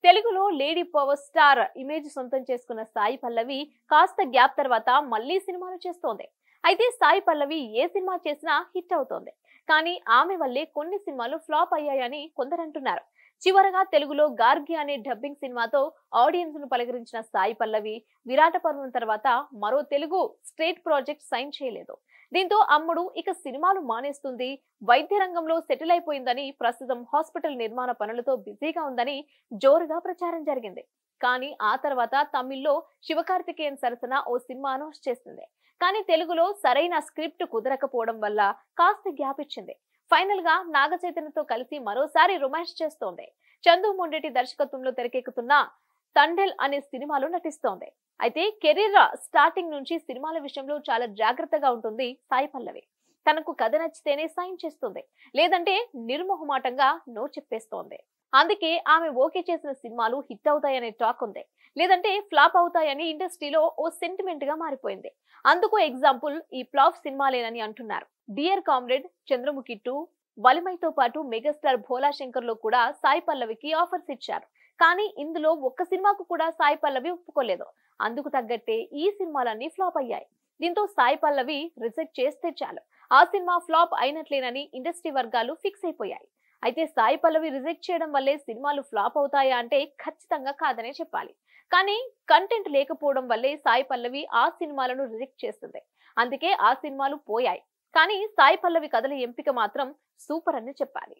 తెలుగులో lady power star image సొంతం చేసుకున్న సాయి పల్లవి కాస్త గ్యాప్ తర్వాత మళ్ళీ సినిమాలు చేస్తోంది. అయితే సాయి పల్లవి ఏ సినిమా చేసినా హిట్ అవుతోంది. కానీ ఆమె వల్లే కొన్ని సినిమాలు ఫ్లాప్ అయ్యాయని కొందరు అంటున్నారు. చివరగా తెలుగులో గార్గి అనే డబ్బింగ్ సినిమాతో ఆడియన్స్ ను పలకరించిన సాయి పల్లవి విరాట పర్వం తర్వాత మరో తెలుగు స్ట్రేట్ ప్రాజెక్ట్ సైన్ చేయలేదు. దీంతో అమ్ముడు ఇక సినిమాలు మానేస్తుంది, వైద్య రంగంలో సెటిల్ అయిపోయిందని, ప్రస్తుతం హాస్పిటల్ నిర్మాణ పనులతో బిజీగా ఉందని జోరుగా ప్రచారం జరిగింది. కానీ ఆ తర్వాత తమిళ్లో శివకార్తికేయన్ సరసన ఓ సినిమా అనౌన్స్ చేసింది. కానీ తెలుగులో సరైన స్క్రిప్ట్ కుదరకపోవడం వల్ల కాస్త గ్యాప్ ఇచ్చింది. ఫైనల్ గా నాగ చైతన్యతో కలిసి మరోసారి రొమాన్స్ చేస్తోంది. చందు మొండెటి దర్శకత్వంలో తెరకెక్కుతున్న తండెల్ అనే సినిమాలో నటిస్తోంది. అయితే కెరీర్ స్టార్టింగ్ నుంచి సినిమాల విషయంలో చాలా జాగ్రత్తగా ఉంటుంది సాయి పల్లవి. తనకు కథ నచ్చితేనే సైన్ చేస్తుంది, లేదంటే నిర్మోహమాటంగా నో చెప్పేస్తోంది. అందుకే ఆమె ఓకే చేసిన సినిమాలు హిట్ అవుతాయనే టాక్ ఉంది, లేదంటే ఫ్లాప్ అవుతాయని ఇండస్ట్రీలో ఓ సెంటిమెంట్ గా మారిపోయింది. అందుకు ఎగ్జాంపుల్ ఈ ఫ్లాప్ సినిమాలేనని అంటున్నారు. డియర్ కామ్రేడ్, చంద్రముఖి 2, వలిమైతో పాటు మెగాస్టార్ భోలా శంకర్ లో కూడా సాయి పల్లవికి ఆఫర్స్ ఇచ్చారు. కానీ ఇందులో ఒక్క సినిమాకు కూడా సాయి పల్లవి ఒప్పుకోలేదు. అందుకు తగ్గట్టే ఈ సినిమాలన్నీ ఫ్లాప్ అయ్యాయి. దీంతో సాయి పల్లవి రిజెక్ట్ చేస్తే చాలు, ఆ సినిమా ఫ్లాప్ అయినట్లేనని ఇండస్ట్రీ వర్గాలు ఫిక్స్ అయిపోయాయి. అయితే సాయి పల్లవి రిజెక్ట్ చేయడం వల్లే సినిమాలు ఫ్లాప్ అవుతాయా అంటే ఖచ్చితంగా కాదనే చెప్పాలి. కానీ కంటెంట్ లేకపోవడం వల్లే సాయి పల్లవి ఆ సినిమాలను రిజెక్ట్ చేస్తుంది. అందుకే ఆ సినిమాలు పోయాయి. కానీ సాయి పల్లవి కథల ఎంపిక మాత్రం సూపర్ అని చెప్పాలి.